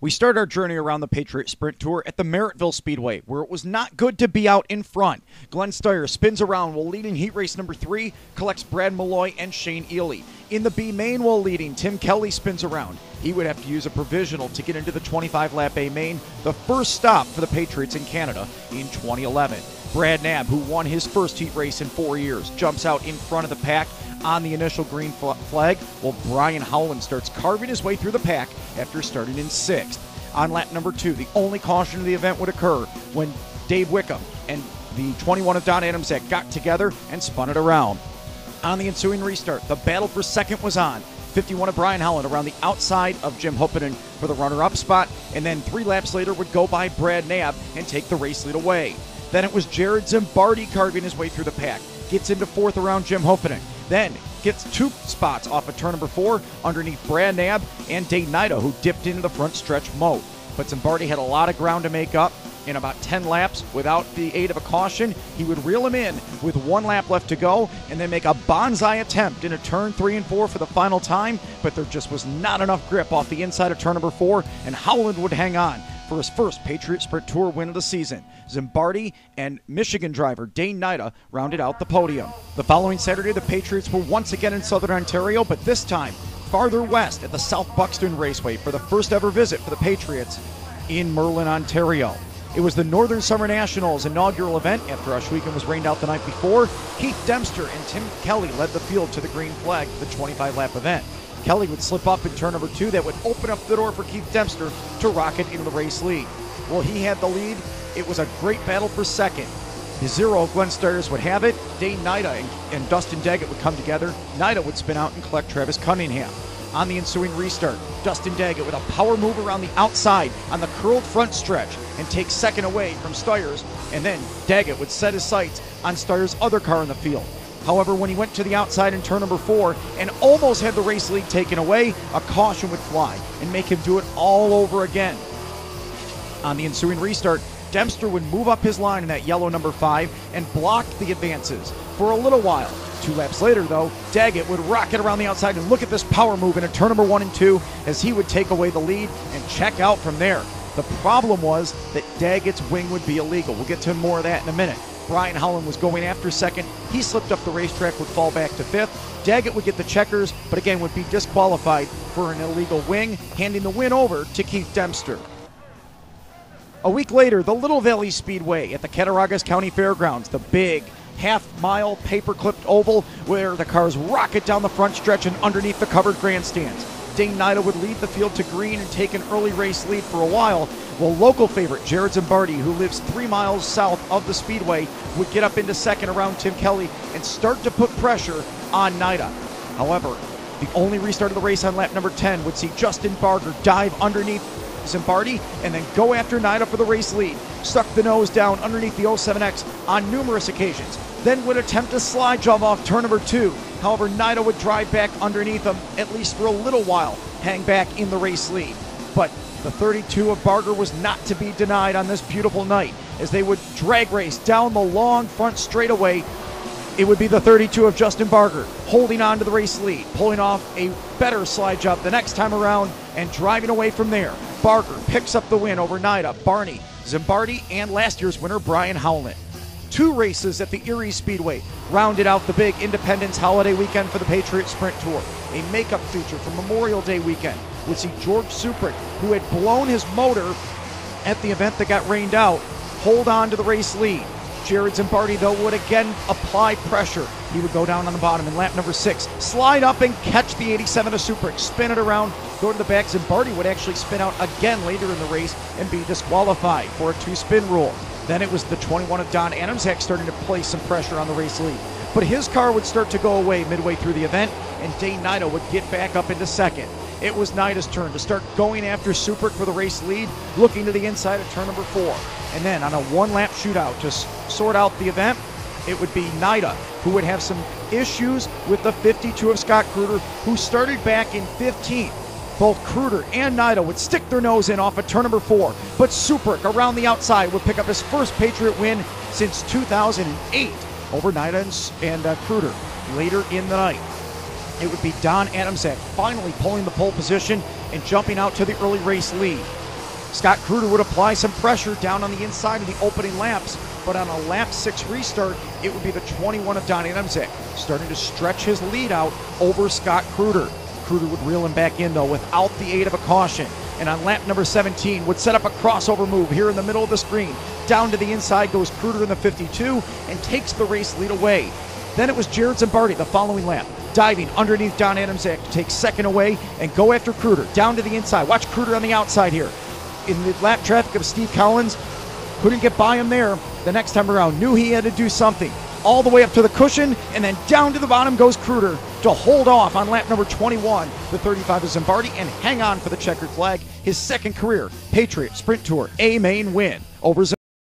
We start our journey around the Patriot Sprint Tour at the Merrittville Speedway, where it was not good to be out in front. Glenn Steyer spins around while leading heat race number 3, collects Brad Malloy and Shane Ely. In the B main while leading, Tim Kelly spins around. He would have to use a provisional to get into the 25-lap A main, the first stop for the Patriots in Canada in 2011. Brad Knabb, who won his first heat race in 4 years, jumps out in front of the pack on the initial green flag, while Brian Howland starts carving his way through the pack after starting in 6th. On lap number 2, the only caution of the event would occur when Dave Wickham and the 21 of Don Adamczak got together and spun it around. On the ensuing restart, the battle for second was on. 51 of Brian Howland around the outside of Jim Huppinen for the runner-up spot, and then 3 laps later would go by Brad Knabb and take the race lead away. Then it was Jared Zimbardi carving his way through the pack, gets into 4th around Jim Huppinen, then gets 2 spots off of turn number 4 underneath Brad Knabb and Dane Nida, who dipped into the front stretch moat. But Zimbardi had a lot of ground to make up. In about 10 laps, without the aid of a caution, he would reel him in with 1 lap left to go and then make a bonsai attempt into turn 3 and 4 for the final time, but there just was not enough grip off the inside of turn number 4, and Howland would hang on for his first Patriot Sprint Tour win of the season. Zimbardi and Michigan driver Dane Nida rounded out the podium. The following Saturday, the Patriots were once again in Southern Ontario, but this time farther west at the South Buxton Raceway for the first ever visit for the Patriots in Merlin, Ontario. It was the Northern Summer Nationals inaugural event after Ashwegan was rained out the night before. Keith Dempster and Tim Kelly led the field to the green flag for the 25-lap event. Kelly would slip up in turn number 2. That would open up the door for Keith Dempster to rocket into the race lead. Well, he had the lead. It was a great battle for second. The 0 of Glenn Steyers would have it. Dane Nida and Dustin Daggett would come together. Nida would spin out and collect Travis Cunningham. On the ensuing restart, Dustin Daggett with a power move around the outside on the curled front stretch and take second away from Steyers, and then Daggett would set his sights on Steyers' other car in the field. However, when he went to the outside in turn number 4 and almost had the race lead taken away, a caution would fly and make him do it all over again. On the ensuing restart, Dempster would move up his line in that yellow number 5 and block the advances for a little while. 2 laps later, though, Daggett would rocket around the outside, and look at this power move into turn number 1 and 2 as he would take away the lead and check out from there. The problem was that Daggett's wing would be illegal. We'll get to more of that in a minute. Brian Howland was going after second. He slipped up the racetrack, would fall back to 5th. Daggett would get the checkers, but again would be disqualified for an illegal wing, handing the win over to Keith Dempster. A week later, the Little Valley Speedway at the Cattaraugus County Fairgrounds, the big half-mile paper-clipped oval where the cars rocket down the front stretch and underneath the covered grandstands. Dane Nida would lead the field to green and take an early race lead for a while local favorite Jared Zimbardi, who lives 3 miles south of the speedway, would get up into second around Tim Kelly and start to put pressure on Nida. However, the only restart of the race on lap number 10 would see Justin Barger dive underneath Zimbardi and then go after Nida for the race lead. Stuck the nose down underneath the 07X on numerous occasions. Then would attempt a slide job off turn number 2. However, Nida would drive back underneath him, at least for a little while, hang back in the race lead. But the 32 of Barger was not to be denied on this beautiful night, as they would drag race down the long front straightaway. It would be the 32 of Justin Barger holding on to the race lead, pulling off a better slide job the next time around and driving away from there. Barger picks up the win over Nida, Barney, Zimbardi, and last year's winner Brian Howland. 2 races at the Eriez Speedway rounded out the big Independence holiday weekend for the Patriot Sprint Tour. A makeup feature for Memorial Day weekend would see George Suprick, who had blown his motor at the event that got rained out, hold on to the race lead. Jared Zimbardi, though, would again apply pressure. He would go down on the bottom in lap number 6, slide up and catch the 87 of Suprick, spin it around, go to the back. Zimbardi would actually spin out again later in the race and be disqualified for a 2-spin rule. Then it was the 21 of Don Adamczak starting to place some pressure on the race lead. But his car would start to go away midway through the event, and Dane Nida would get back up into second. It was Nida's turn to start going after Suprick for the race lead, looking to the inside of turn number 4. And then on a 1-lap shootout to sort out the event, it would be Nida who would have some issues with the 52 of Scott Kruder, who started back in 15th. Both Kruder and Nida would stick their nose in off of turn number 4, but Suprick around the outside would pick up his first Patriot win since 2008 over Nida and Kruder. Later in the night, it would be Don Adamczak finally pulling the pole position and jumping out to the early race lead. Scott Kruder would apply some pressure down on the inside of the opening laps, but on a lap 6 restart, it would be the 21 of Donnie Nemzek, starting to stretch his lead out over Scott Kruder. Kruder would reel him back in, though, without the aid of a caution. And on lap number 17, would set up a crossover move here in the middle of the screen. Down to the inside goes Kruder in the 52 and takes the race lead away. Then it was Jared Zimbardi the following lap, diving underneath Don Adamczak to take second away and go after Kruder. Down to the inside. Watch Kruder on the outside here. In the lap traffic of Steve Collins, couldn't get by him there. The next time around, knew he had to do something. All the way up to the cushion, and then down to the bottom goes Kruder to hold off on lap number 21, the 35 of Zimbardi, and hang on for the checkered flag. His second career Patriot Sprint Tour A main win over Zimbardi.